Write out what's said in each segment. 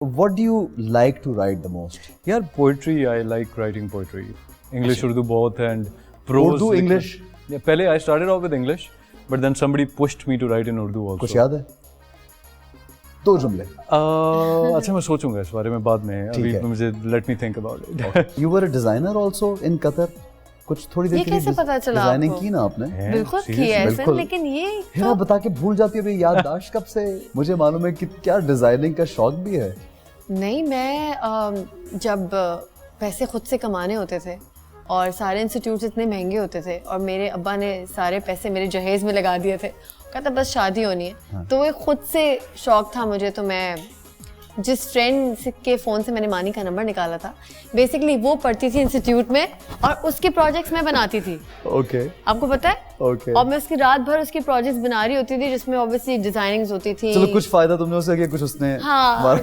What do you like to write the most? यार poetry, I like writing poetry, English Urdu both and prose. Urdu English? पहले I started off with English but then somebody pushed me to write in Urdu also. कुछ याद है? दो जुमले. अच्छा मैं सोचूंगा इस बारे में बाद में, अभी मुझे let me think about it. You were a designer also in Qatar? कुछ थोड़ी देर के लिए डिजाइनिंग की ना आपने? बिल्कुल की है ऐसे, लेकिन ये हिरा बता के भूल जाती है भाई, याददाश्त कब से? मुझे मालूम है कि क्या डिजाइनिंग का शौक भी है. नहीं, मैं जब पैसे खुद से कमाने होते थे और सारे इंस्टीट्यूट्स इतने महंगे होते थे और मेरे अब्बा ने सारे पैसे मेरे जहेज में लगा दिए थे, कहता बस शादी होनी है. हाँ. तो वो खुद से शौक था मुझे. तो मैं जिस फ्रेंड के फ़ोन से मैंने मानी का नंबर निकाला था, बेसिकली वो पढ़ती थी इंस्टीट्यूट में और उसके प्रोजेक्ट्स मैं बनाती थी. ओके. आपको पता है? ओके. और मैं उसकी रात भर उसकी प्रोजेक्ट्स बना रही होती थी जिसमें ऑब्वियसली डिजाइनिंग्स होती थी. चलो कुछ फायदा तुमने उससे किया, कुछ उसने. हाँ,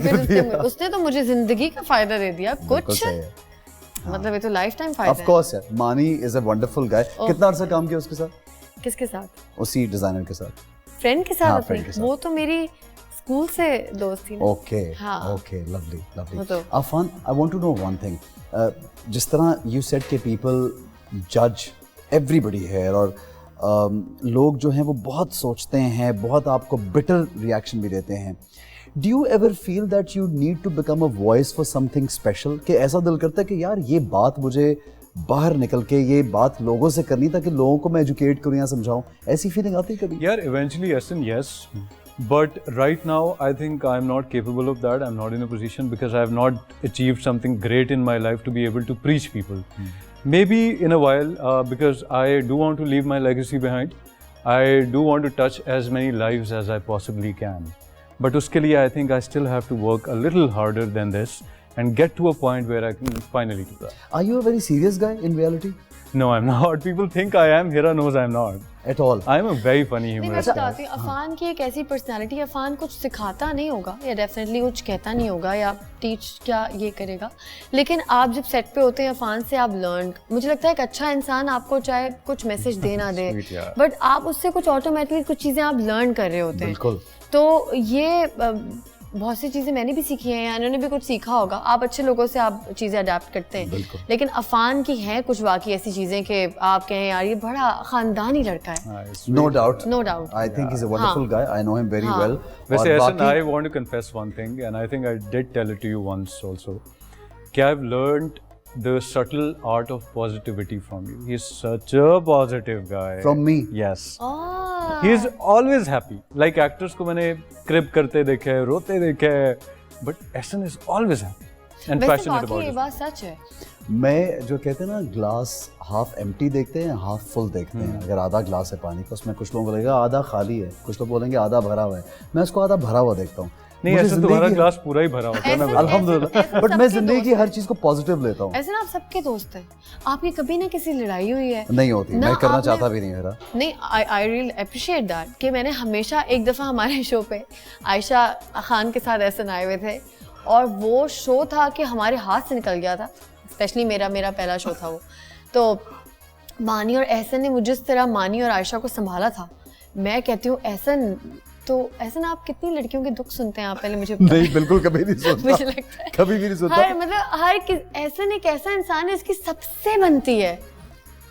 उसने तो मुझे जिंदगी का फायदा दे दिया कुछ. मतलब ये तो लाइफ टाइम फायदा है. ऑफ कोर्स यार, मानी इज अ वंडरफुल गाय. कितना अर्सा काम किया उसके साथ? किसके साथ? उसी डिजाइनर के साथ. फ्रेंड के साथ. अपनी वो तो मेरी स्कूल से दोस्त थी. Okay. Okay, lovely lovely. Afan, I want to know one thing. जिस तरह यू सेड के पीपल जज एवरीबॉडी है और लोग जो हैं वो बहुत सोचते हैं, बहुत आपको बिटर रिएक्शन भी देते हैं. Do you ever feel that you need to become a voice for something special? कि ऐसा दिल करता है कि यार ये बात मुझे बाहर निकल के ये बात लोगों से करनी ताकि लोगों को मैं एजुकेट करूं या समझाऊं, ऐसी फीलिंग आती है कभी? यार eventually yes, but right now I think I'm not capable of that. I'm not in a position because I have not achieved something great in my life to be able to preach people. Maybe in a while, because I do want to leave my legacy behind. I do want to touch as many lives as I possibly can. But uske liye I think I still have to work a little harder than this and get to a point where I can finally do that. Are you a very serious guy in reality? No, I'm not. People think I am. Hira knows I'm not. At all. I'm a very funny humorist. मैं बताती हूँ, अफान की एक ऐसी personality, Affan कुछ सिखाता नहीं होगा या डेफिनेटली कुछ कहता नहीं होगा या टीच क्या ये करेगा, लेकिन आप जब सेट पे होते हैं अफान से आप लर्न. मुझे लगता है एक अच्छा इंसान आपको चाहे कुछ मैसेज दे ना दे, बट आप उससे कुछ ऑटोमेटिकली कुछ चीज़ें आप लर्न कर रहे होते हैं. बिल्कुल. तो ये बहुत सी चीज़ें मैंने भी सीखी हैं या इन्होंने भी कुछ सीखा होगा. आप अच्छे लोगों से आप चीज़ें अडेप्ट करते हैं, लेकिन अफान की हैं कुछ वाकई ऐसी चीज़ें कि आप कहें यार ये बड़ा खानदानी लड़का है. No doubt. No doubt. I think he's a wonderful guy. I know him very well. वैसे ऐसा I want to confess one thing and I think I did tell it to you once also. कि I've learned the subtle art of positivity from you. He's such a positive guy. From me? Yes. He is always happy. Like actors को मैंने क्रिप करते देखे हैं, रोते देखे हैं, but Ehsan is always happy and passionate about it. ये बात सच है. मैं जो कहते हैं ना ग्लास हाफ एम्प्टी देखते हैं हाफ फुल देखते हैं. अगर आधा ग्लास है पानी का, उसमें कुछ लोग बोलेंगे आधा खाली है, कुछ लोग बोलेंगे आधा भरा हुआ है. मैं उसको आधा भरा हुआ देखता हूँ. नहीं, ऐसा तुम्हारा ग्लास पूरा ही भरा होता है. मैं अल्हम्दुलिल्लाह, बट मैं जिंदगी की हर चीज को पॉजिटिव लेता हूँ. ऐसे ना आप सबके दोस्त हैं. आपकी कभी ना किसी लड़ाई हुई है? नहीं होती. मैं करना चाहता भी नहीं मेरा. नहीं, आई रियली अप्रिशिएट दैट कि मैंने हमेशा, एक दफ़ा हमारे शो पे आयशा खान के साथ ऐसे आए हुए थे और वो शो था कि हमारे हाथ से निकल गया था. स्पेशली मेरा पहला शो था वो. तो मानी और एहसन ने मुझे इस तरह मानी और आयशा को संभाला था. मैं कहती हूँ एहसन आप कितनी लड़कियों के दुख सुनते हैं? आप पहले मुझे नहीं, बिल्कुल कभी नहीं सुनता. मुझे लगता है कभी भी नहीं सुनता. एहसन एक ऐसा इंसान है इसकी सबसे बनती है.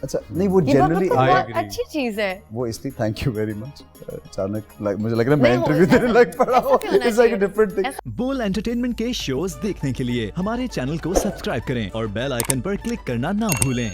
अच्छा, नहीं वो जनरली अच्छी चीज है वो, इसलिए थैंक यू वेरी मच. अचानक मुझे लग रहा है मैं इंटरव्यू देने लग पड़ा हूं. It's like a different thing. बोल एंटरटेनमेंट के शोज देखने के लिए हमारे चैनल को सब्सक्राइब करें और बेल आइकन पर क्लिक करना ना भूलें.